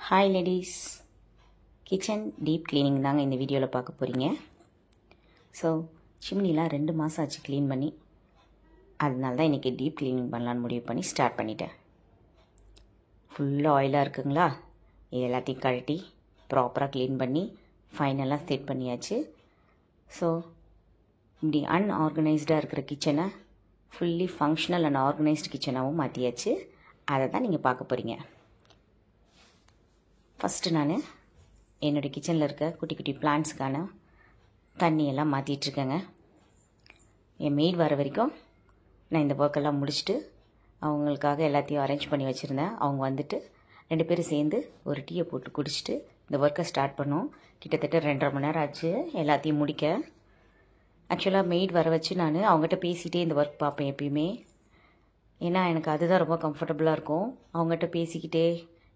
Hi ladies, kitchen deep cleaning தாங்க இந்த வீடியோவில் பார்க்க போகிறீங்க. ஸோ சிம்னிலாம் 2 மாதம் ஆச்சு க்ளீன் பண்ணி, அதனால தான் இன்றைக்கி டீப் க்ளீனிங் பண்ணலான்னு முடிவு பண்ணி ஸ்டார்ட் பண்ணிட்டேன். ஃபுல்லாக ஆயிலாக இருக்குங்களா, இது எல்லாத்தையும் கழட்டி ப்ராப்பராக க்ளீன் பண்ணி ஃபைனலாக செட் பண்ணியாச்சு. ஸோ இப்படி அன்ஆர்கனைஸ்டாக இருக்கிற கிச்சனை ஃபுல்லி ஃபங்க்ஷனல் அண்ட் ஆர்கனைஸ்டு கிச்சனாகவும் மாற்றியாச்சு. அதை தான் நீங்கள் பார்க்க போகிறீங்க. ஃபஸ்ட்டு நான் என்னுடைய கிச்சனில் இருக்க குட்டி குட்டி பிளான்ட்ஸுக்கான தண்ணியெல்லாம் மாற்றிட்டுருக்கேங்க. என் மெய்ட் வர வரைக்கும் நான் இந்த ஒர்க்கெல்லாம் முடிச்சுட்டு அவங்களுக்காக எல்லாத்தையும் அரேஞ்ச் பண்ணி வச்சுருந்தேன். அவங்க வந்துட்டு 2 பேரும் சேர்ந்து ஒரு டீயை போட்டு குடிச்சிட்டு இந்த ஒர்க்கை ஸ்டார்ட் பண்ணோம். கிட்டத்தட்ட 2.5 மணி நேரம் ஆச்சு எல்லாத்தையும் முடிக்க. ஆக்சுவலாக மெய்ட் வர வச்சு நான் அவங்ககிட்ட பேசிகிட்டே இந்த ஒர்க் பார்ப்பேன் எப்பயுமே. ஏன்னா எனக்கு அதுதான் ரொம்ப கம்ஃபர்டபுளாக இருக்கும். அவங்ககிட்ட பேசிக்கிட்டே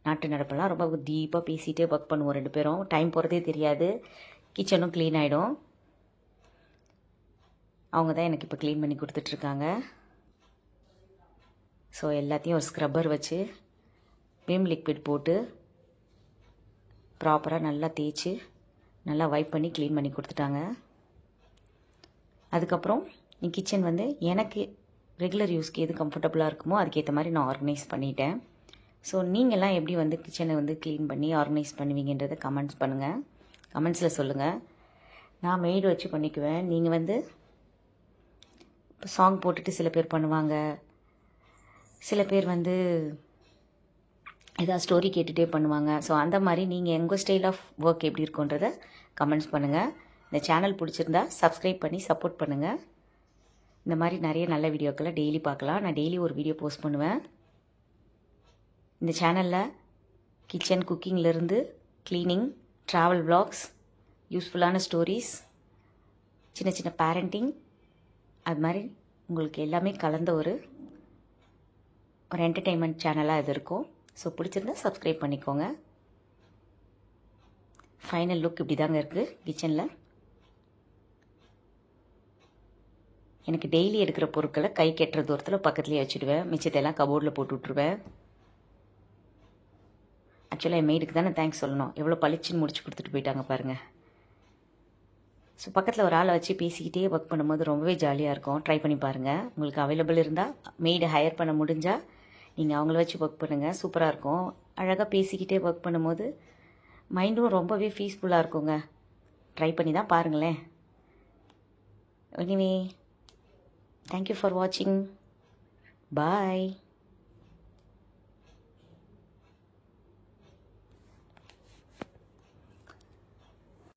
நாட்டு நடப்பெல்லாம் ரொம்ப டீப்பாக பேசிகிட்டே ஒர்க் பண்ணுவோம் 2 பேரும். டைம் போகிறதே தெரியாது, கிச்சனும் க்ளீன் ஆகிடும். அவங்க தான் எனக்கு இப்போ க்ளீன் பண்ணி கொடுத்துட்ருக்காங்க. ஸோ எல்லாத்தையும் ஒரு ஸ்க்ரப்பர் வச்சு விம் லிக்விட் போட்டு ப்ராப்பராக நல்லா தேய்ச்சி நல்லா வைப் பண்ணி க்ளீன் பண்ணி கொடுத்துட்டாங்க. அதுக்கப்புறம் கிச்சன் வந்து எனக்கு ரெகுலர் யூஸ்க்கு எது கம்ஃபர்டபுளாக இருக்குமோ அதுக்கேற்ற மாதிரி நான் ஆர்கனைஸ் பண்ணிட்டேன். ஸோ நீங்கள்லாம் எப்படி வந்து கிச்சனை வந்து க்ளீன் பண்ணி ஆர்கனைஸ் பண்ணுவீங்கன்றதை கமெண்ட்ஸ் பண்ணுங்கள், கமெண்ட்ஸில் சொல்லுங்கள். நான் மெய்டு வச்சு பண்ணிக்குவேன். நீங்கள் வந்து இப்போ சாங் போட்டுட்டு சில பேர் பண்ணுவாங்க, சில பேர் வந்து ஏதாவது ஸ்டோரி கேட்டுகிட்டே பண்ணுவாங்க. ஸோ அந்த மாதிரி நீங்கள் உங்கள் ஸ்டைல் ஆஃப் ஒர்க் எப்படி இருக்குன்றதை கமெண்ட்ஸ் பண்ணுங்கள். இந்த சேனல் பிடிச்சிருந்தா சப்ஸ்கிரைப் பண்ணி சப்போர்ட் பண்ணுங்கள். இந்த மாதிரி நிறைய நல்ல வீடியோக்களை டெய்லி பார்க்கலாம். நான் டெய்லி ஒரு வீடியோ போஸ்ட் பண்ணுவேன். இந்த சேனலில் கிச்சன் குக்கிங்லேருந்து க்ளீனிங், ட்ராவல் vlogs, யூஸ்ஃபுல்லான ஸ்டோரிஸ், சின்ன சின்ன பேரண்டிங், அது மாதிரி உங்களுக்கு எல்லாமே கலந்த ஒரு என்டர்டெயின்மெண்ட் சேனலாக இது இருக்கும். ஸோ பிடிச்சிருந்தா சப்ஸ்கிரைப் பண்ணிக்கோங்க. ஃபைனல் லுக் இப்படி தாங்க இருக்குது கிச்சனில். எனக்கு டெய்லி எடுக்கிற பொருட்களை கை கெட்டுற தூரத்தில் பக்கத்துலேயே வச்சுடுவேன். மிச்சத்தையெல்லாம் கபோர்டில் போட்டு விட்ருவேன். ஆக்சுவலாக என் மெய்டுக்கு தானே தேங்க்ஸ் சொல்லணும், எவ்வளோ பளிச்சுன்னு முடிச்சு கொடுத்துட்டு போயிட்டாங்க பாருங்கள். ஸோ பக்கத்தில் ஒரு ஆளை வச்சு பேசிக்கிட்டே ஒர்க் பண்ணும்போது ரொம்பவே ஜாலியாக இருக்கும். ட்ரை பண்ணி பாருங்கள். உங்களுக்கு அவைலபிள் இருந்தால் மெய்டு ஹையர் பண்ண முடிஞ்சால் நீங்கள் அவங்கள வச்சு ஒர்க் பண்ணுங்கள். சூப்பராக இருக்கும். அழகாக பேசிக்கிட்டே ஒர்க் பண்ணும்போது மைண்டும் ரொம்பவே பீஸ்ஃபுல்லாக இருக்குங்க. ட்ரை பண்ணி தான் பாருங்களேன். எனிவே, தேங்க்யூ ஃபார் வாட்சிங். பாய்.